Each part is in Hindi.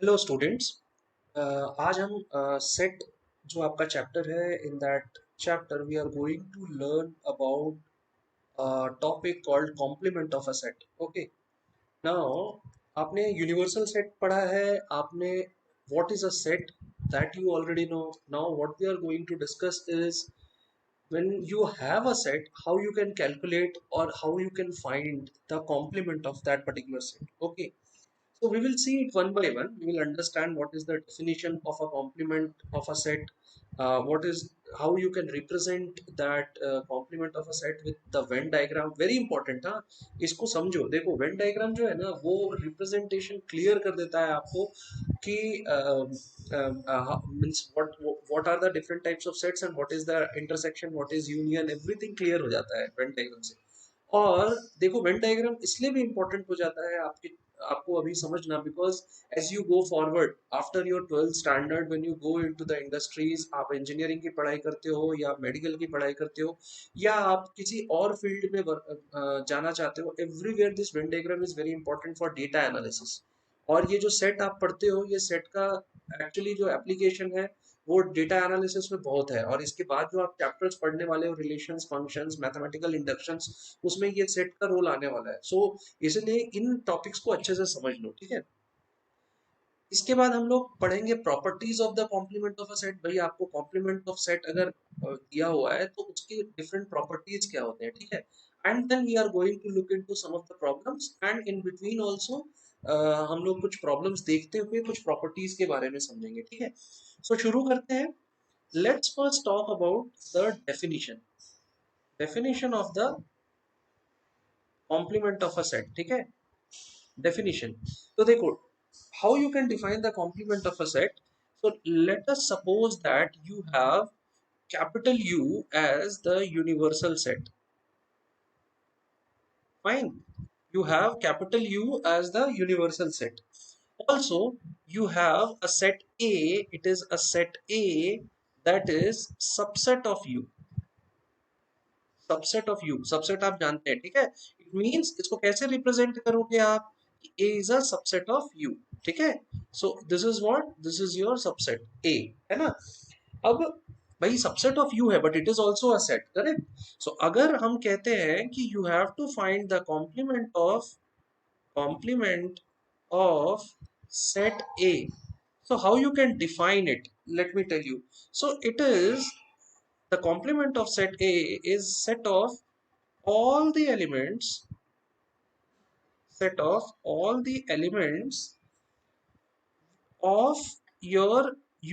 Hello students. आज हम सेट जो आपका चैप्टर है, in that chapter we are going to learn about topic called complement of a set. Okay, now आपने यूनिवर्सल सेट पढ़ा है, आपने what is a set that you already know. Now what we are going to discuss is when you have a set, how you can calculate or how you can find the complement of that particular set. Okay, so we will see it one by one. We will understand what is the definition of a complement of a set, what is how you can represent that complement of a set with the Venn diagram. Very important, हाँ, इसको समझो। देखो Venn diagram जो है ना, वो representation clear कर देता है आपको कि means what are the different types of sets and what is the intersection, what is union, everything clear हो जाता है Venn diagram से। और देखो वेन डायग्राम इसलिए भी इंपॉर्टेंट हो जाता है आपके आपको अभी समझना, because as you go forward after your 12th standard, when you go into the industries, आप इंजीनियरिंग की पढ़ाई करते हो या मेडिकल की पढ़ाई करते हो या आप किसी और फील्ड में जाना चाहते हो, everywhere this Venn diagram is very important for data analysis. और ये जो सेट आप पढ़ते हो, ये सेट का एक्चुअली जो एप्लीकेशन है वो डेटा एनालिसिस में बहुत है। और इसके बाद जो आप चैप्टर्स पढ़ने वाले हो, रिलेशंस, फंक्शंस, मैथमेटिकल इंडक्शंस, उसमें ये सेट का रोल आने वाला है। सो इसलिए इन टॉपिक्स को अच्छे से समझ लो, ठीक है। इसके बाद हम लोग पढ़ेंगे properties of the complement of a set. भाई आपको कॉम्प्लीमेंट ऑफ सेट अगर दिया हुआ है तो उसके डिफरेंट प्रॉपर्टीज क्या होते हैं, ठीक है। And then we are going to look into some of the problems, and in between also हम लोग कुछ प्रॉब्लम्स देखते हुए कुछ प्रॉपर्टीज के बारे में समझेंगे, ठीक है। सो शुरू करते हैं। Let's first talk about the definition of the complement of a set, ठीक है। डेफिनेशन, तो देखो, how you can define the complement of a set. So let us suppose that you have capital U as the universal set. Fine, you have capital U as the universal set. Also, you have a set A, it is a set A that is subset of U. Subset of you, subset आप जानते हैं, ठीक है। इट मींस इसको कैसे रिप्रेजेंट करोगे आप, A is a subset of U, ठीक है। So this is what, this is your subset A, है ना। अब भाई सबसेट ऑफ यू है but it is also a set, correct. So अगर हम कहते हैं कि you have to find the complement of set A, so how you can define it, let me tell you. So it is, the complement of set A is all the elements set of all the elements of your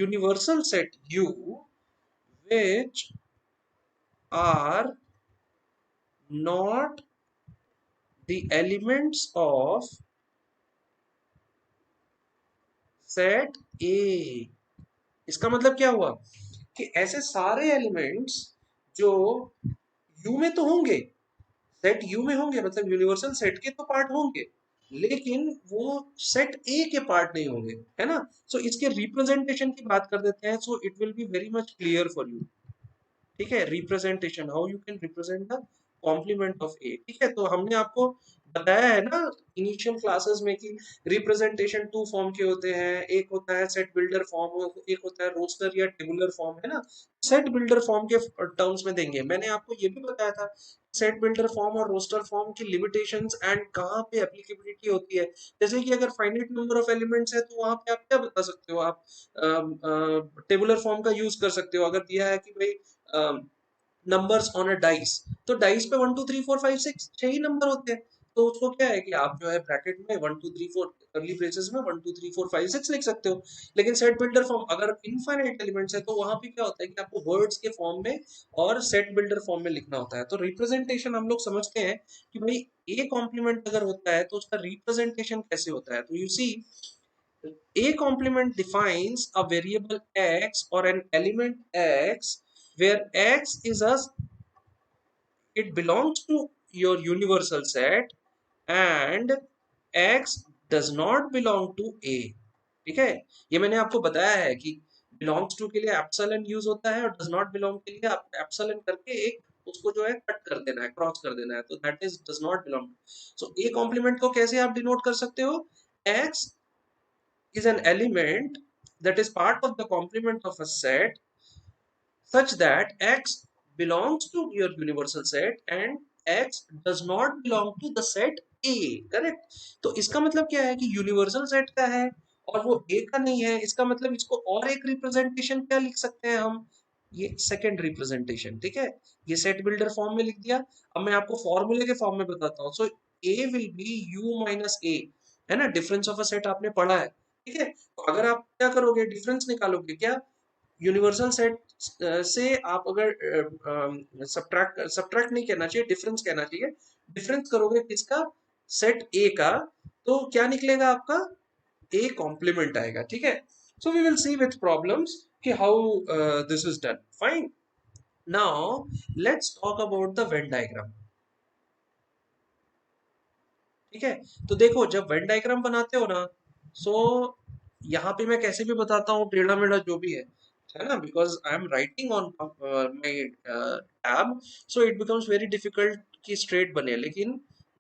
universal set U, which are not the elements of set A। इसका मतलब क्या हुआ कि ऐसे सारे एलिमेंट्स जो U में तो होंगे, सेट यू में होंगे, मतलब यूनिवर्सल सेट के तो पार्ट होंगे, लेकिन वो सेट ए के पार्ट नहीं होंगे, है ना। सो इसके रिप्रेजेंटेशन की बात कर देते हैं, so it will be very much clear for you, ठीक है। Representation, how you can represent the complement of A, ठीक है। तो हमने आपको बताया है ना इनिशियल क्लासेस में कि रिप्रेजेंटेशन टू फॉर्म के होते हैं, एक होता है सेट बिल्डर फॉर्म, एक होता है रोस्टर या टेबुलर फॉर्म, है ना। सेट बिल्डर फॉर्म के टर्म्स में देंगे। मैंने आपको ये भी बताया था सेट बिल्डर फॉर्म और रोस्टर फॉर्म की लिमिटेशंस एंड कहाँ पे एप्लीकेबिलिटी होती है। जैसे कि अगर फाइनाइट नंबर ऑफ एलिमेंट्स है तो वहां पे आप क्या बता सकते हो, आप टेबुलर फॉर्म का यूज कर सकते हो। अगर दिया है कि भाई नंबर्स ऑन अ डाइस, तो डाइस पे 1 2 3 4 5 6 छह ही नंबर होते हैं। तो उसको क्या है कि आप जो है ब्रैकेट में 1 2 3 4 करली ब्रेसेस में 1 2 3 4 5 6 लिख सकते हो। लेकिन सेट बिल्डर फॉर्म अगर इनफाइनाइट एलिमेंट्स है तो वहां पे क्या होता है कि आपको वर्ड्स के फॉर्म में और सेट बिल्डर फॉर्म में लिखना होता है। तो रिप्रेजेंटेशन हम लोग समझते हैं कि भाई ए कॉम्प्लीमेंट अगर होता है तो उसका रिप्रेजेंटेशन कैसे होता है। तो you see, a complement defines a variable x or an element x where x is a, it belongs to your universal set and x does not belong to a, ठीक है। ये मैंने आपको बताया है कि belongs to के लिए एप्सिलॉन यूज होता है और does not belong के लिए आप एप्सिलॉन करके एक उसको जो है कट कर देना है, क्रॉस कर देना है, तो that is does not belong। So a complement को कैसे आप डिनोट कर सकते हो, x is an element that is part of the complement of a set such that X belongs to your universal set and X does not belong to the set A, correct. तो इसका मतलब क्या है कि यूनिवर्सल सेट का है और वो A का नहीं है, इसका मतलब इसको और एक रिप्रेजेंटेशन क्या लिख सकते हैं हम, ये सेकंड रिप्रेजेंटेशन, ठीक है। ये सेट बिल्डर फॉर्म में लिख दिया। अब मैं आपको फॉर्मूले के फॉर्म में बताता हूँ। सो A will be U minus A, है ना, डिफरेंस ऑफ अ सेट आपने पढ़ा है, ठीक है। तो अगर आप क्या करोगे, डिफरेंस निकालोगे क्या, यूनिवर्सल सेट से आप अगर सब्ट्रैक्ट नहीं कहना चाहिए, डिफरेंस कहना चाहिए। डिफरेंस करोगे किसका, सेट ए का, तो क्या निकलेगा आपका, ए कॉम्प्लीमेंट आएगा, ठीक है। So we will see with problems कि how this is done, fine. Now let's talk about the Venn diagram, ठीक है। तो देखो जब वेन डायग्राम बनाते हो ना, सो यहाँ पे मैं कैसे भी बताता हूँ, टेढ़ा मेढ़ा जो भी है ना, because I am writing on my tab, so it becomes very difficult कि स्ट्रेट बने। लेकिन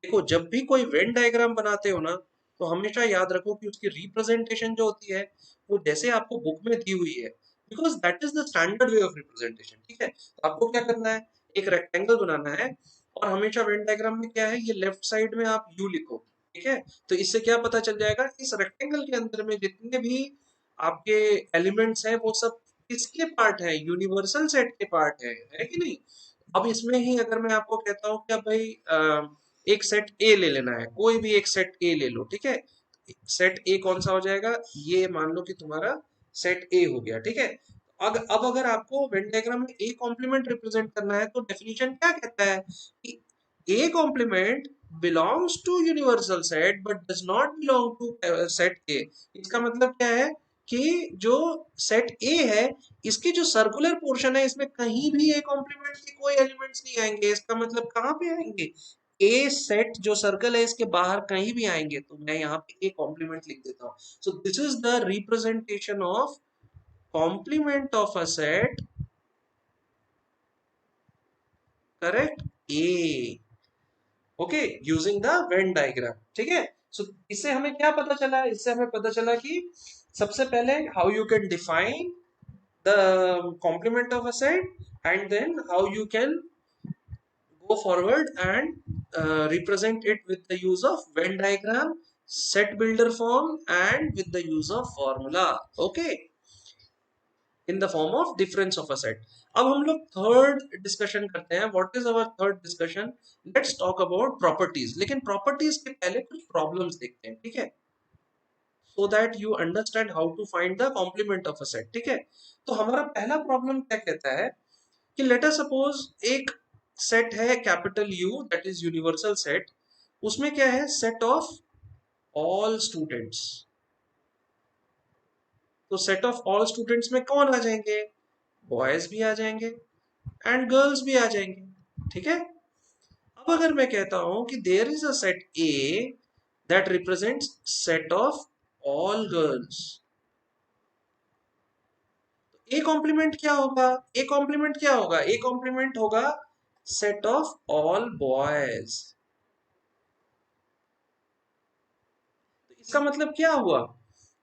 देखो जब भी कोई वेन डायग्राम बनाते हो ना, तो हमेशा याद रखो कि उसकी रिप्रेजेंटेशन जो होती है वो जैसे आपको बुक में दी हुई है, because that is the standard way of representation, ठीक है। तो आपको क्या करना है, एक रेक्टेंगल बनाना है और हमेशा वेन डायग्राम में क्या है, ये लेफ्ट साइड में आप यू लिखो, ठीक है। तो इससे क्या पता चल जाएगा, इस रेक्टेंगल के अंदर में जितने भी आपके एलिमेंट्स हैं वो सब किसके पार्ट है, यूनिवर्सल सेट के पार्ट है कि नहीं। अब इसमें ही अगर मैं आपको कहता हूँ कि भाई एक सेट ए ले लेना है, कोई भी एक सेट ए ले लो, ठीक है। सेट ए कौन सा हो जाएगा, ये मान लो कि तुम्हारा सेट ए हो गया, ठीक है। अब अगर आपको वेन डायग्राम में ए कॉम्प्लीमेंट रिप्रेजेंट करना है, तो डेफिनेशन क्या कहता है कि a complement belongs to universal set but does not belong to set A। इसका मतलब क्या है कि जो सेट A है, इसके जो सर्कुलर पोर्शन है इसमें कहीं भी ए कॉम्प्लीमेंट के कोई एलिमेंट्स नहीं आएंगे। इसका मतलब कहाँ पे आएंगे, ए सेट जो सर्कल है इसके बाहर कहीं भी आएंगे। तो मैं यहाँ पे ए कॉम्प्लीमेंट लिख देता हूँ। So this is the representation of complement of a set, correct, A, okay, using the Venn diagram, ठीक है। सो इससे हमें क्या पता चला, इससे हमें पता चला कि सबसे पहले how you can define the complement of a set, and then how you can go forward and represent it with the use of Venn diagram, set builder form, and with the use of formula, okay, in the form of difference of a set। अब हम लोग थर्ड डिस्कशन करते हैं। What is our third discussion, let's talk about properties. लेकिन प्रॉपर्टीज के पहले कुछ प्रॉब्लम्स देखते हैं, ठीक है, so that you understand how to find the complement of a set, ठीक है। तो हमारा पहला प्रॉब्लम क्या कहता है कि लेट अस सपोज एक सेट है capital you, that is universal set. उसमें क्या है, सेट ऑफ ऑल स्टूडेंट्स। तो सेट ऑफ ऑल स्टूडेंट्स में कौन आ जाएंगे, बॉयज भी आ जाएंगे एंड गर्ल्स भी आ जाएंगे, ठीक है। अब अगर मैं कहता हूं कि there is a set A that represents set of all girls, A complement क्या होगा, ए कॉम्प्लीमेंट क्या होगा, ए कॉम्प्लीमेंट होगा सेट ऑफ ऑल बॉयज। इसका मतलब क्या हुआ,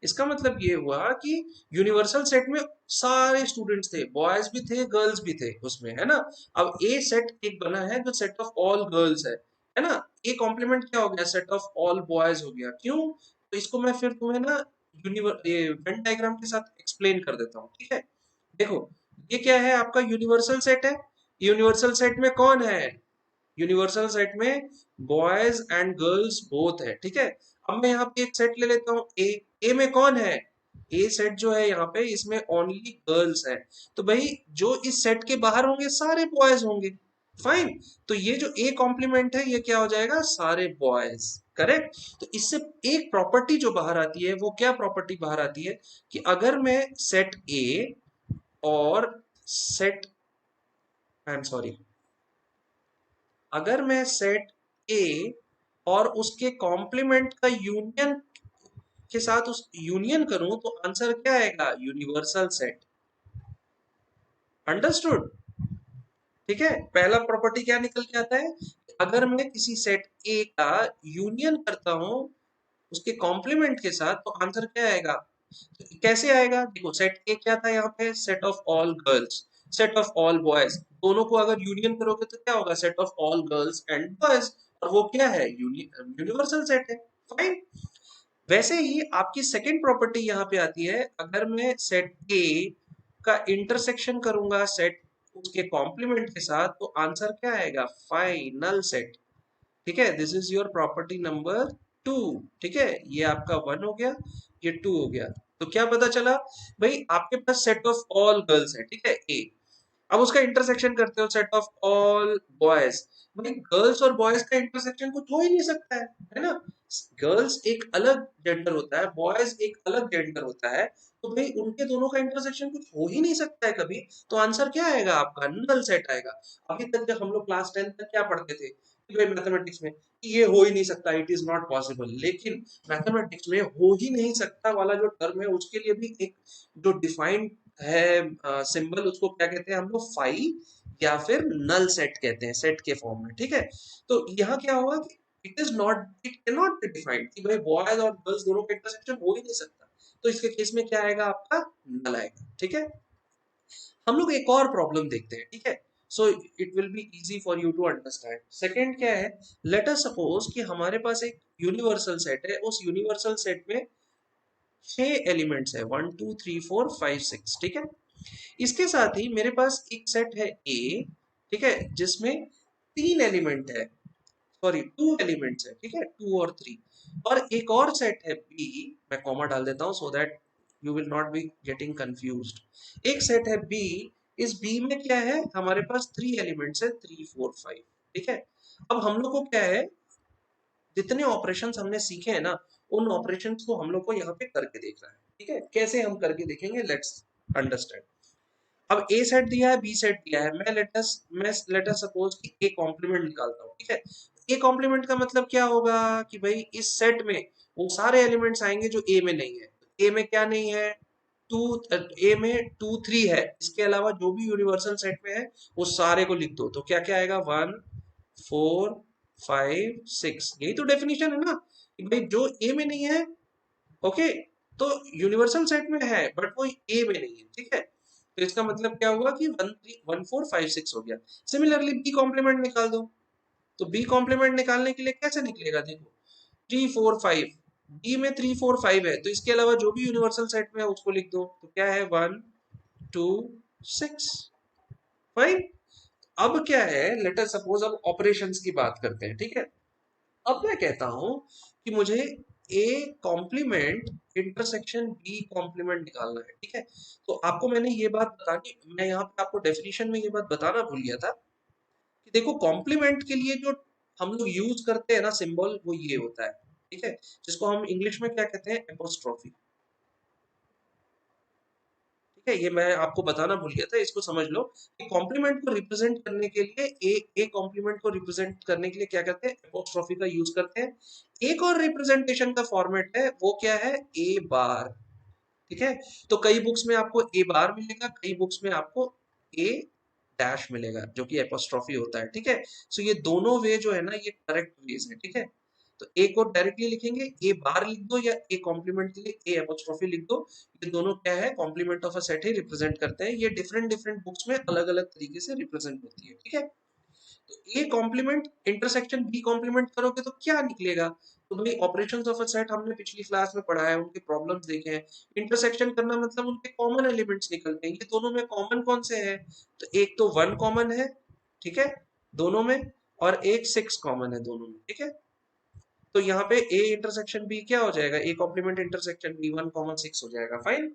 इसका मतलब ये हुआ कि यूनिवर्सल सेट में सारे स्टूडेंट्स थे, बॉयज भी थे गर्ल्स भी थे उसमें, है ना। अब ए सेट एक बना है जो सेट ऑफ ऑल गर्ल्स है ना। ए कॉम्प्लीमेंट क्या हो गया, सेट ऑफ ऑल बॉयज हो गया। क्यों, तो इसको मैं फिर तुम्हें ना वेन डायग्राम के साथ एक्सप्लेन कर देता हूँ, ठीक है। देखो ये क्या है, आपका यूनिवर्सल सेट है। यूनिवर्सल सेट में कौन है, यूनिवर्सल सेट में बॉयज एंड गर्ल्स बोथ है, ठीक है। अब मैं यहाँ पे एक सेट ले लेता हूँ ए, ए में कौन है, ए सेट जो है यहाँ पे इसमें ओनली गर्ल्स है। तो भाई जो इस सेट के बाहर होंगे सारे बॉयज होंगे, फाइन। तो ये जो ए कॉम्प्लीमेंट है ये क्या हो जाएगा, सारे बॉयज, करेक्ट। तो इससे एक प्रॉपर्टी जो बाहर आती है, वो क्या प्रॉपर्टी बाहर आती है कि अगर मैं सेट ए और सेट, आई एम सॉरी, अगर मैं सेट ए और उसके कॉम्प्लीमेंट का यूनियन के साथ उस यूनियन करूं, तो आंसर क्या आएगा, यूनिवर्सल सेट, अंडरस्टूड, ठीक है। पहला प्रॉपर्टी क्या निकल के आता है, अगर मैं किसी सेट ए का यूनियन करता हूं उसके कॉम्प्लीमेंट के साथ, तो आंसर क्या आएगा? तो कैसे आएगा? देखो सेट ए क्या था यहाँ पे? Set of all girls, set of all boys, दोनों को अगर यूनियन करोगे तो क्या होगा? Set of all girls and boys. और वो क्या है? यूनिवर्सल सेट है। फाइन। वैसे ही आपकी सेकंड प्रॉपर्टी यहाँ पे आती है, अगर मैं सेट ए का इंटरसेक्शन करूंगा सेट उसके कॉम्प्लीमेंट के साथ, तो आंसर क्या आएगा? Final set. ठीक है, this is your property number 2। ठीक है, ये आपका 1 हो गया, ये 2 हो गया। तो क्या पता चला भाई? आपके पास सेट ऑफ ऑल गर्ल्स है, ठीक है, ए। अब उसका इंटरसेक्शन करते हो सेट ऑफ ऑल बॉयज। भाई गर्ल्स और बॉयज का इंटरसेक्शन कुछ हो ही नहीं सकता है ना? गर्ल्स एक अलग जेंडर होता है, बॉयज एक अलग जेंडर होता है, तो भाई उनके दोनों का इंटरसेक्शन कुछ हो ही नहीं सकता है कभी। तो आंसर क्या आएगा आपका? नल सेट आएगा। अभी तक जब हम लोग क्लास 10 तक क्या पढ़ते थे कि भाई मैथमेटिक्स में कि ये हो ही नहीं सकता, इट इज नॉट पॉसिबल, लेकिन मैथमेटिक्स में हो ही नहीं सकता वाला जो टर्म है उसके लिए भी एक जो डिफाइंड है सिंबल, उसको क्या कहते हैं हम लोग? फाई या फिर नल सेट कहते हैं, सेट के फॉर्म में। ठीक है, तो यहाँ क्या होगा कि it is not, it can not be defined कि भाई बॉयज और गर्ल्स दोनों का इंटरसेक्शन हो ही नहीं सकता। तो इसके केस में क्या आएगा आपका? नल आएगा। ठीक है, हम लोग एक और प्रॉब्लम देखते हैं। ठीक है, so it will be easy for you to understand. Second क्या है? लेट अस सपोज कि हमारे पास एक यूनिवर्सल सेट है, उस यूनिवर्सल सेट में 6 एलिमेंट्स है, 1 2 3 4 5 6। ठीक है, इसके साथ ही मेरे पास एक सेट है ए, ठीक है, जिसमें 3 एलिमेंट है, सॉरी 2 एलिमेंट्स है, ठीक है, 2 और 3। और एक और सेट है बी, मैं कॉमा डाल देता हूं सो that you will not be getting confused. एक सेट है बी, इस बी में क्या है? हमारे पास 3 एलिमेंट्स है, 3 4 5। ठीक है, अब हम लोग को क्या है? जितने ऑपरेशंस हमने सीखे हैं ना, उन ऑपरेशंस को हम लोग को यहाँ पे करके देखना है। ठीक है, कैसे हम करके देखेंगे? Let's understand. अब ए सेट दिया है, बी सेट दिया है, मैं लेटस सपोज कि ए कॉम्प्लीमेंट निकालता हूँ। ठीक है, ए कॉम्प्लीमेंट का मतलब क्या होगा कि भाई इस सेट में वो सारे एलिमेंट्स आएंगे जो ए में नहीं है। ए में क्या नहीं है? टू, ए में 2 3 है, इसके अलावा जो भी यूनिवर्सल सेट में है वो सारे को लिख दो। तो क्या क्या आएगा? 1 4 5 6। यही तो डेफिनेशन है ना कि भाई जो ए में नहीं है, ओके, तो यूनिवर्सल सेट में है बट वो ए में नहीं है। ठीक है, तो इसका मतलब क्या हुआ कि 1 3 1 4 5 6 हो गया। सिमिलरली बी कॉम्प्लीमेंट निकाल दो। तो बी कॉम्प्लीमेंट निकालने के लिए कैसे निकलेगा? देखो 3 4 5, बी में 3 4 5 है, तो इसके अलावा जो भी यूनिवर्सल सेट में है उसको लिख दो। तो क्या है? 1 2 6। फाइन। अब क्या है? लेट अस सपोज अब ऑपरेशंस की बात करते हैं। ठीक है, अब मैं कहता हूं कि मुझे A complement intersection B complement निकालना है। ठीक है, तो आपको मैंने ये बात बतानी, मैं यहाँ पे आपको डेफिनेशन में ये बात बताना भूल गया था कि देखो कॉम्प्लीमेंट के लिए जो हम लोग यूज करते हैं ना सिंबल, वो ये होता है। ठीक है, जिसको हम इंग्लिश में क्या कहते हैं? एपोस्ट्रोफी। ठीक है, ये मैं आपको बताना भूल गया था, इसको समझ लो कि कॉम्प्लीमेंट को रिप्रेजेंट करने के लिए ए कॉम्प्लीमेंट को रिप्रेजेंट करने के लिए क्या करते हैं? एपोस्ट्रोफी का यूज करते हैं। एक और रिप्रेजेंटेशन का फॉर्मेट है, वो क्या है? ए बार। ठीक है, तो कई बुक्स में आपको ए बार मिलेगा, कई बुक्स में आपको ए डैश मिलेगा, जो कि एपोस्ट्रोफी होता है। ठीक है, सो ये दोनों वे जो है ना, ये करेक्ट वेज है। ठीक है, तो ए को डायरेक्टली लिखेंगे, ए बार लिख दो, या ए कॉम्प्लीमेंट के लिए ए एपोस्ट्रोफी लिख दो। ये दोनों क्या है? कॉम्प्लीमेंट ऑफ अ सेट ही रिप्रेजेंट करते हैं। ये डिफरेंट डिफरेंट बुक्स में अलग अलग तरीके से रिप्रेजेंट होती है। ठीक है, तो A complement intersection B complement करोगे तो क्या निकलेगा? तो भाई ऑपरेशंस ऑफ अ सेट हमने पिछली क्लास में पढ़ा है, उनके प्रॉब्लम्स देखे हैं। इंटरसेक्शन करना मतलब उनके कॉमन एलिमेंट्स निकलते हैं। ये दोनों में कॉमन कौन से हैं? तो एक तो 1 कॉमन है, ठीक है, दोनों में, और एक 6 कॉमन है दोनों में। ठीक है, तो यहाँ पे ए इंटरसेक्शन बी क्या हो जाएगा? A complement intersection B, 1 common 6 हो जाएगा। फाइन।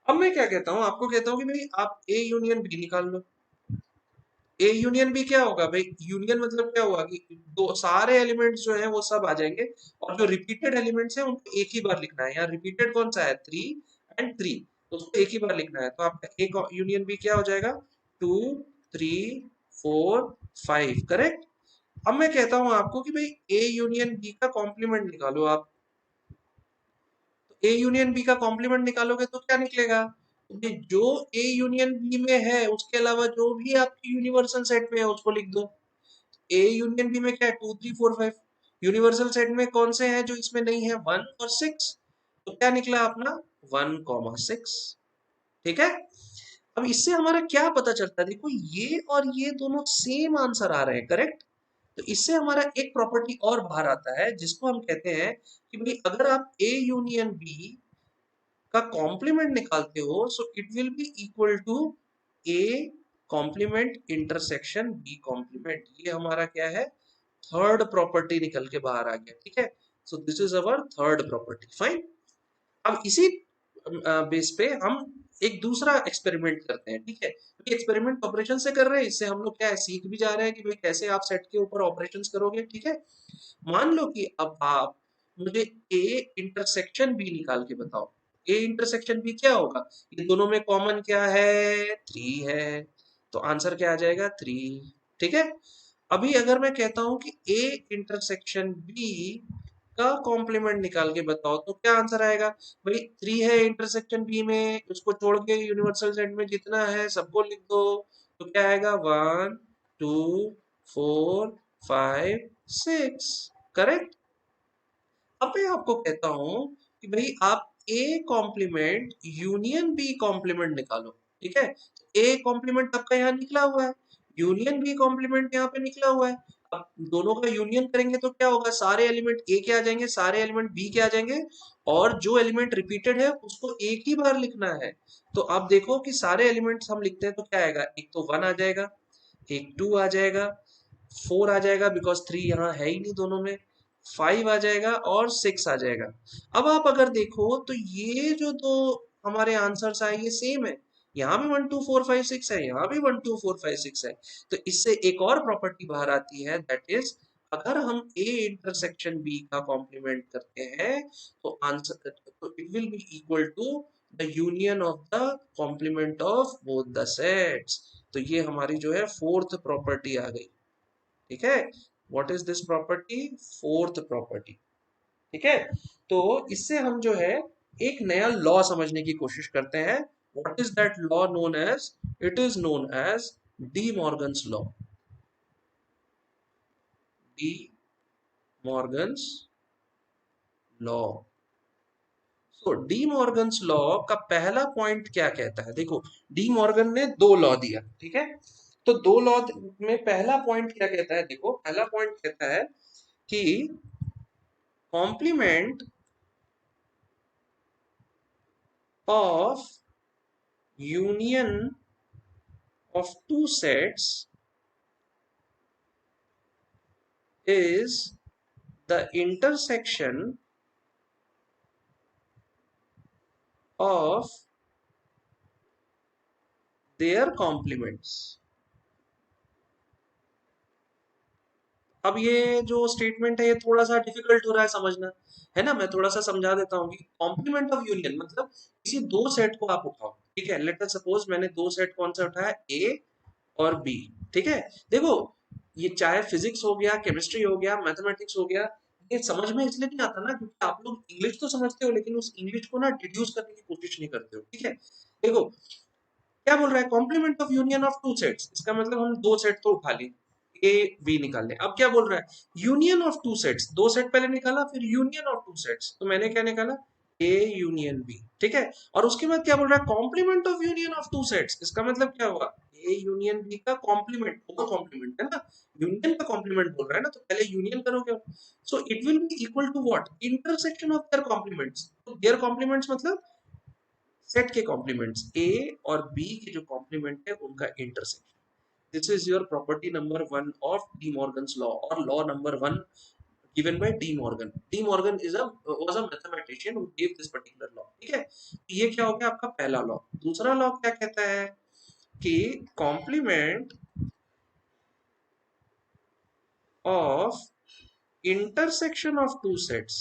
अब मैं क्या कहता हूँ? आपको कहता हूँ कि भाई आप ए यूनियन बी निकाल लो। ए यूनियन बी क्या होगा भाई? यूनियन मतलब क्या हुआ कि दो सारे एलिमेंट्स जो है वो सब आ जाएंगे, और जो रिपीटेड एलिमेंट्स हैं उनको एक ही बार लिखना है। यहाँ रिपीटेड कौन सा है? 3 एंड 3, तो उसको एक ही बार लिखना है। तो आपका ए यूनियन बी क्या हो जाएगा? 2 3 4 5। करेक्ट। अब मैं कहता हूं आपको कि भाई ए यूनियन बी का कॉम्प्लीमेंट निकालो आप। तो ए यूनियन बी का कॉम्प्लीमेंट निकालोगे तो क्या निकलेगा? तो भाई जो ए यूनियन बी में है उसके अलावा जो भी आपकी यूनिवर्सल सेट में है उसको लिख दो। ए यूनियन बी में क्या है? 2 3 4 5। यूनिवर्सल सेट में कौन से हैं जो इसमें नहीं है, 1 और 6, तो क्या निकला अपना 1,6। ठीक है। अब इससे हमारा क्या पता चलता है, देखो ये और ये दोनों सेम आंसर आ रहे हैं, करेक्ट। तो इससे हमारा एक प्रॉपर्टी और बाहर आता है जिसको हम कहते हैं कि भाई अगर आप ए यूनियन बी का कॉम्प्लीमेंट निकालते हो so it will be equal to A complement intersection B complement. ये हमारा क्या है, थर्ड प्रॉपर्टी निकल के बाहर आ गया। ठीक है, so this is our third property, fine. अब इसी बेस पे हम एक दूसरा एक्सपेरिमेंट करते हैं। ठीक है, ये एक्सपेरिमेंट ऑपरेशन से कर रहे हैं, इससे हम लोग क्या है, सीख भी जा रहे हैं कि भाई कैसे आप सेट के ऊपर ऑपरेशंस करोगे। ठीक है, मान लो कि अब आप मुझे ए इंटरसेक्शन बी निकाल के बताओ। ए इंटरसेक्शन बी क्या होगा, ये दोनों में कॉमन क्या है, 3 है, तो आंसर क्या आ जाएगा 3। ठीक है, अभी अगर मैं कहता हूं कि ए इंटरसेक्शन बी का कॉम्प्लीमेंट निकाल के बताओ तो क्या आंसर आएगा, भाई 3 है इंटरसेक्शन बी में, उसको छोड़ के यूनिवर्सल सेट में जितना है सबको लिख दो, तो क्या आएगा 1 2 4 5 6, करेक्ट। अब मैं आपको कहता हूं कि भाई आप A complement union B complement निकालो। ठीक है, ए कॉम्प्लीमेंट आपका यहाँ निकला हुआ है, यूनियन बी कॉम्प्लीमेंट यहाँ पे निकला हुआ है। अब दोनों का यूनियन करेंगे तो क्या होगा, सारे एलिमेंट ए के आ जाएंगे, सारे एलिमेंट बी के आ जाएंगे, और जो एलिमेंट रिपीटेड है उसको एक ही बार लिखना है। तो आप देखो कि सारे एलिमेंट्स हम लिखते हैं तो क्या आएगा, एक तो 1 आ जाएगा, एक 2 आ जाएगा, 4 आ जाएगा बिकॉज 3 यहाँ है ही नहीं दोनों में, 5 आ जाएगा और 6 आ जाएगा। अब आप अगर देखो तो ये जो दो हमारे आंसर्स आए ये सेम है, यहाँ भी 1 2 4 5 6 है, यहाँ भी 1 2 4 5 6 है। तो इससे एक और प्रॉपर्टी बाहर आती है, दैट इज अगर हम ए इंटरसेक्शन बी का कॉम्प्लीमेंट करते हैं तो आंसर, तो it will be equal to the union of the complement of both the sets. तो ये हमारी जो है फोर्थ प्रॉपर्टी आ गई। ठीक है, what is this property, fourth property. ठीक है, तो इससे हम जो है एक नया लॉ समझने की कोशिश करते हैं। What is that law known as, it is known as De Morgan's law. De Morgan's law. So De Morgan's law का पहला पॉइंट क्या कहता है, देखो डी मॉर्गन ने दो लॉ दिया। ठीक है, तो दो लॉ में पहला पॉइंट क्या कहता है, देखो पहला पॉइंट कहता है कि complement of union of two sets is the intersection of their complements। अब ये जो स्टेटमेंट है ये थोड़ा सा डिफिकल्ट हो रहा है समझना, है ना। मैं थोड़ा सा समझा देता हूँ कि कॉम्प्लीमेंट ऑफ यूनियन मतलब किसी दो सेट को आप उठाओ। ठीक है, लेट अस सपोज मैंने दो सेट कौन सा उठाया, ए और बी। ठीक है, देखो ये चाहे फिजिक्स हो गया, केमिस्ट्री हो गया, मैथमेटिक्स हो गया, ये समझ में इसलिए नहीं आता ना क्योंकि आप लोग इंग्लिश तो समझते हो लेकिन उस इंग्लिश को ना डिड्यूस करने की कोशिश नहीं करते हो। ठीक है, देखो क्या बोल रहा है, complement of union of two sets, इसका मतलब हम दो सेट तो उठा लिए, ए बी निकाल ले। अब क्या बोल रहा है, यूनियन ऑफ टू सेट्स, दो सेट पहले निकाला फिर यूनियन ऑफ टू सेट्स, तो मैंने क्या निकाला, ए यूनियन बी। ठीक है, और उसके बाद क्या बोल रहा है, complement of union of two sets, इसका मतलब क्या हुआ, ए यूनियन बी का कॉम्प्लीमेंट, वो कॉम्प्लीमेंट है ना, यूनियन का कॉम्प्लीमेंट बोल रहा है ना, तो पहले यूनियन करोगे। So it will be equal to what, intersection of their complements. तो देयर कॉम्प्लीमेंट्स मतलब सेट के कॉम्प्लीमेंट्स, ए और बी के जो कॉम्प्लीमेंट है उनका intersection. This is your property number 1 of De Morgan's law, और law number 1 given by D Morgan. D Morgan was a mathematician who gave this particular law. ठीक है, ये क्या हो गया आपका पहला लॉ। दूसरा लॉ क्या कहता है कि complement of intersection of two sets,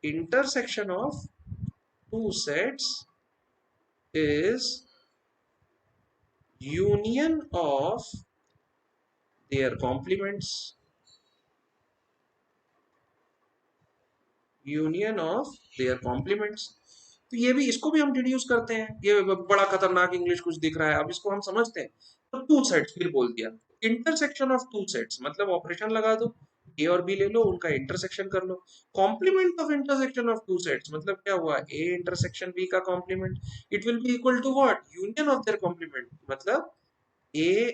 intersection of two sets is union of their complements, union of their complements. तो ये भी, इसको भी हम डिड्यूस करते हैं, ये बड़ा खतरनाक इंग्लिश कुछ दिख रहा है, अब इसको हम समझते हैं। तो टू सेट्स फिर बोल दिया, इंटरसेक्शन ऑफ टू सेट्स मतलब ऑपरेशन लगा दो, ए और बी ले लो, उनका इंटरसेक्शन कर लो। Complement of intersection of two sets मतलब क्या हुआ, ए इंटरसेक्शन बी का complement, it will be equal to what, union of their complement, मतलब A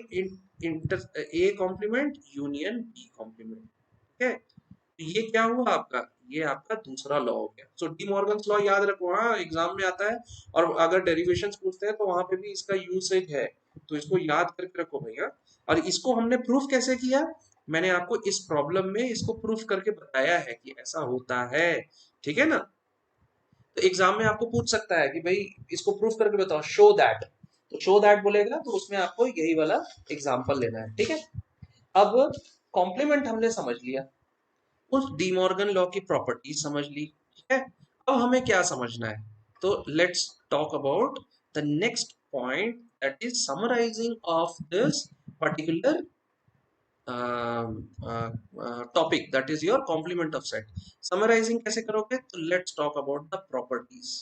inter A complement union B complement. ठीक है, तो ये क्या हुआ आपका, ये आपका दूसरा लॉ हो गया। सो डी मॉर्गन्स लॉ याद रखो, हाँ एग्जाम में आता है, और अगर डेरिवेशंस पूछते हैं तो वहां पे भी इसका यूसेज है, तो इसको याद करके रखो भैया। और इसको हमने प्रूफ कैसे किया, मैंने आपको इस प्रॉब्लम में इसको प्रूफ करके बताया है कि ऐसा होता है। ठीक है ना, तो एग्जाम में आपको पूछ सकता है कि भाई इसको प्रूफ करके बताओ, शो दैट, तो शो दैट बोलेगा तो उसमें आपको यही वाला एग्जाम्पल लेना है। ठीक है, अब कॉम्प्लीमेंट हमने समझ लिया, उस डीमॉर्गन लॉ की प्रॉपर्टीज समझ ली। ठीक है, अब हमें क्या समझना है, तो let's talk about the next point, that is summarising of this particular topic, that is your complement of set. Summarising कैसे करोगे, तो let's talk about the properties.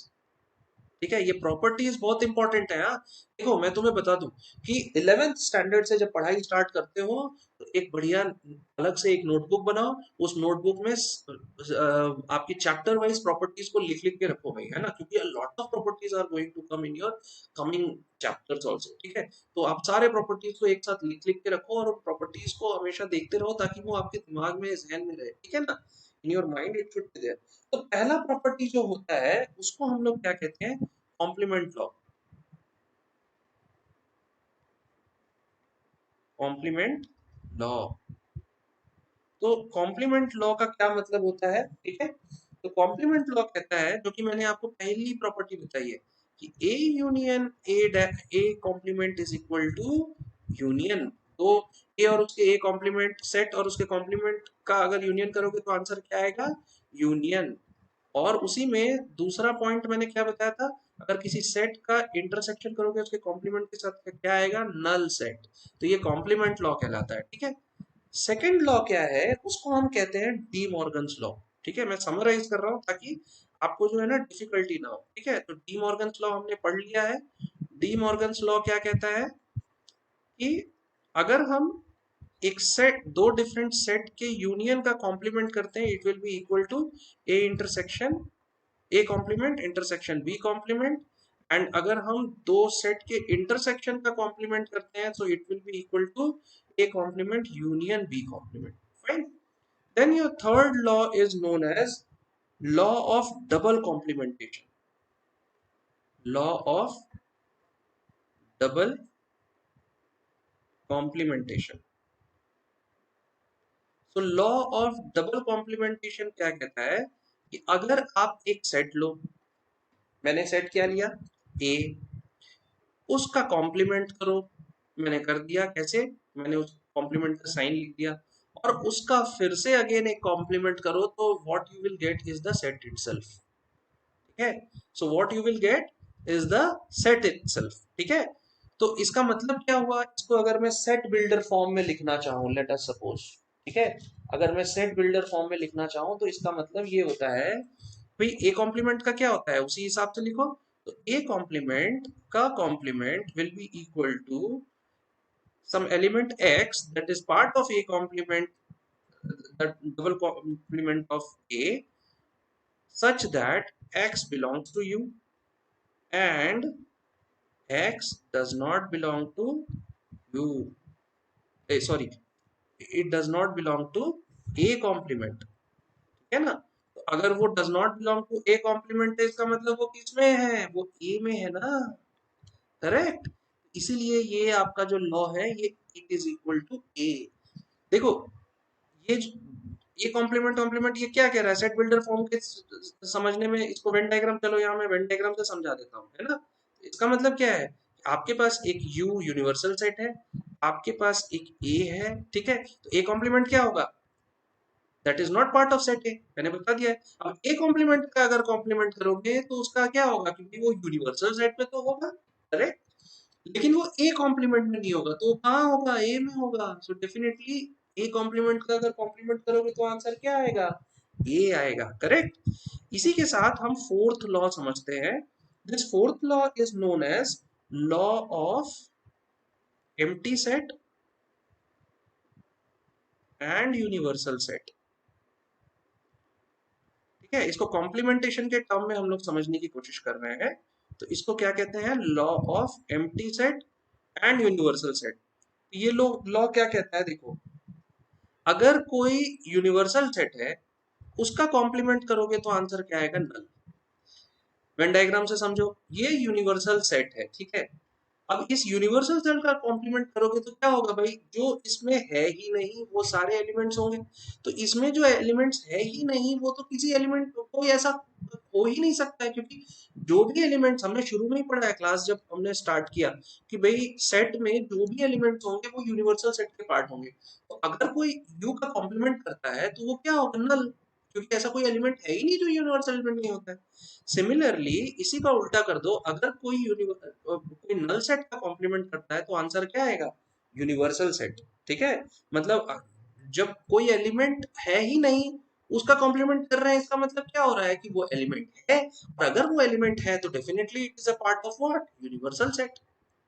ठीक है, ये प्रॉपर्टीज बहुत इंपॉर्टेंट है। हाँ देखो, मैं तुम्हें बता दूं कि 11th स्टैंडर्ड से जब पढ़ाई स्टार्ट करते हो तो एक बढ़िया अलग से एक नोटबुक बनाओ, उस नोटबुक में आपकी चैप्टर वाइज प्रॉपर्टीज को लिख लिख के रखो भाई, है ना, क्योंकि a lot of properties are going to come in your coming chapters also. ठीक है, तो आप सारे प्रॉपर्टीज को एक साथ लिख लिख के रखो और प्रॉपर्टीज को हमेशा देखते रहो ताकि वो आपके दिमाग में, जहन में रहे। ठीक है ना, in your mind it should be there. तो पहला प्रॉपर्टी जो होता है उसको हम लोग क्या कहते हैं, कॉम्प्लीमेंट लॉ। कॉम्प्लीमेंट लॉ, तो कॉम्प्लीमेंट लॉ का क्या मतलब होता है, ठीक है, तो कॉम्प्लीमेंट लॉ कहता है, जो कि मैंने आपको पहली प्रॉपर्टी बताई है, कि A union A complement is equal to union. तो ए और उसके ए कॉम्प्लीमेंट सेट और उसके कॉम्प्लीमेंट का अगर यूनियन करोगे तो आंसर क्या आएगा, यूनियन। और उसी में दूसरा पॉइंट मैंने क्या बताया था, अगर किसी सेट का इंटरसेक्शन करोगे उसके कॉम्प्लीमेंट के साथ क्या आएगा, नल सेट। तो ये कॉम्प्लीमेंट लॉ कहलाता है। ठीक है, सेकेंड लॉ क्या है, उसको हम कहते हैं डी मॉर्गन्स लॉ। ठीक है, मैं समराइज कर रहा हूँ ताकि आपको जो है ना डिफिकल्टी ना हो। ठीक है, तो डी मॉर्गन्स लॉ हमने पढ़ लिया है। डी मॉर्गन्स लॉ क्या कहता है कि अगर हम एक सेट, दो डिफरेंट सेट के यूनियन का कॉम्प्लीमेंट करते हैं, it will be equal to A intersection A complement intersection B complement. And अगर हम दो सेट के इंटरसेक्शन का कॉम्प्लीमेंट करते हैं तो it will be equal to A complement union B complement. Fine, then your third law is known as law of double complementation. Law of double complementation. तो लॉ ऑफ डबल कॉम्प्लीमेंटेशन क्या कहता है कि अगर आप एक सेट लो, मैंने सेट क्या लिया, ए, उसका कॉम्प्लीमेंट करो, मैंने कर दिया, कैसे, मैंने उस कॉम्प्लीमेंट का साइन लिख दिया, और उसका फिर से अगेन एक कॉम्प्लीमेंट करो, तो what you will get is the set itself. ठीक है, so what you will get is the set itself. ठीक है, तो इसका मतलब क्या हुआ, इसको अगर मैं सेट बिल्डर फॉर्म में लिखना चाहूं, लेट अस सपोज, ठीक है, अगर मैं सेट बिल्डर फॉर्म में लिखना चाहूं तो इसका मतलब ये होता है, भाई ए कॉम्प्लीमेंट का क्या होता है उसी हिसाब से लिखो। तो ए कॉम्प्लीमेंट का complement will be equal to some element x that is part of a complement, the double complement of a, such that x belongs to u and x does not belong to u. Sorry, it does not belong to a complement। ठीक है ना, तो अगर वो does not belong to a complement है, इसका मतलब वो किस में है, वो a में है ना, करेक्ट। इसीलिए ये आपका जो लॉ है ये इट इज इक्वल टू ए। देखो, ये ये कॉम्प्लीमेंट कॉम्प्लीमेंट ये क्या कह रहा है, सेट बिल्डर फॉर्म के समझने में इसको वेन डायग्राम, चलो यहाँ मैं वेन डायग्राम से समझा देता हूँ, है ना। इसका मतलब क्या है, आपके पास एक यू यूनिवर्सल सेट है, आपके पास एक ए है, ठीक है, तो ए कॉम्प्लीमेंट क्या होगा, that is not part of set ए, मैंने बता दिया है। अब ए कॉम्प्लीमेंट का अगर कॉम्प्लीमेंट करोगे तो उसका क्या होगा, क्योंकि वो यूनिवर्सल सेट में तो होगा, करेक्ट, लेकिन वो ए कॉम्प्लीमेंट में नहीं होगा, तो वो कहाँ होगा, ए में होगा। सो डेफिनेटली ए कॉम्प्लीमेंट का अगर कॉम्प्लीमेंट करोगे तो आंसर क्या आएगा, ए आएगा, करेक्ट। इसी के साथ हम फोर्थ लॉ समझते हैं। This fourth law is known as law of empty set and universal set. ठीक है, इसको कॉम्प्लीमेंटेशन के टर्म में हम लोग समझने की कोशिश कर रहे हैं। तो इसको क्या कहते हैं, law of empty set and universal set. ये लॉ क्या कहता है, देखो, अगर कोई यूनिवर्सल सेट है उसका कॉम्प्लीमेंट करोगे तो आंसर क्या आएगा, नल। वेन डायग्राम से समझो, ये यूनिवर्सल सेट है, ठीक है। अब इस यूनिवर्सल सेल का कॉम्प्लीमेंट करोगे तो क्या होगा भाई, जो इसमें है ही नहीं वो सारे एलिमेंट्स होंगे। तो इसमें जो एलिमेंट्स है ही नहीं वो तो किसी एलिमेंट कोई ऐसा हो ही नहीं सकता है, क्योंकि जो भी एलिमेंट्स हमने शुरू में ही पढ़ा है क्लास जब हमने स्टार्ट किया कि भाई सेट में जो भी एलिमेंट्स होंगे वो यूनिवर्सल सेट के पार्ट होंगे। तो अगर कोई यू का कॉम्प्लीमेंट करता है तो वो क्या होगा, नल, क्योंकि ऐसा कोई एलिमेंट है ही नहीं जो यूनिवर्सल एलिमेंट नहीं होता है। सिमिलरली इसी का उल्टा कर दो, अगर कोई नल सेट का कॉम्प्लीमेंट करता है तो आंसर क्या आएगा, यूनिवर्सल सेट। ठीक है, मतलब जब कोई एलिमेंट है ही नहीं उसका कॉम्प्लीमेंट कर रहे हैं, इसका मतलब क्या हो रहा है कि वो एलिमेंट है, और अगर वो एलिमेंट है तो definitely it is a part of what, universal set.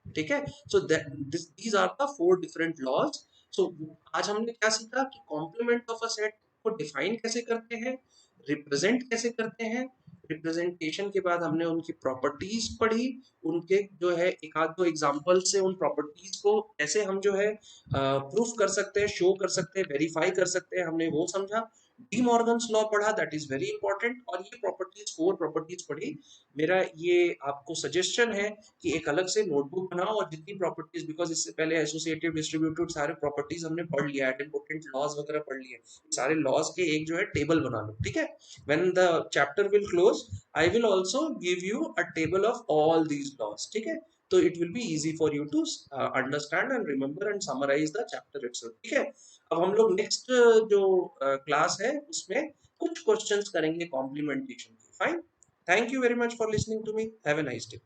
ठीक है, so these are the four different laws. So आज हमने क्या सीखा कि कॉम्प्लीमेंट ऑफ अ सेट को डिफाइन कैसे करते हैं, रिप्रेजेंट कैसे करते हैं। रिप्रेजेंटेशन के बाद हमने उनकी प्रॉपर्टीज पढ़ी, उनके जो है एक आध दो एग्जांपल से उन प्रॉपर्टीज को कैसे हम जो है प्रूफ कर सकते हैं, शो कर सकते हैं, वेरीफाई कर सकते हैं, हमने वो समझा। डी मॉर्गन्स लॉ पढ़ा, दैट इज वेरी इंपॉर्टेंट, और ये प्रॉपर्टीज, फोर प्रॉपर्टीज पढ़ी। मेरा ये आपको सजेशन है कि एक अलग से नोटबुक बनाओ और जितनी प्रॉपर्टीज, बिकॉज इससे पहले एसोसिएटिव, डिस्ट्रीब्यूटिव सारे प्रॉपर्टीज हमने पढ़ लिया, एटम्पोटेंट लॉज वगैरह पढ़ लिए, सारे लॉज के एक जो है टेबल बना लो। ठीक है, when the chapter will close I will also give you a table of all these laws. ठीक है, तो it will be easy for you to understand and remember and summarise the chapter itself. ठीक है, अब हम लोग नेक्स्ट जो क्लास है उसमें कुछ क्वेश्चंस करेंगे कॉम्प्लीमेंटेशन के। Fine, thank you very much for listening to me, have a nice day।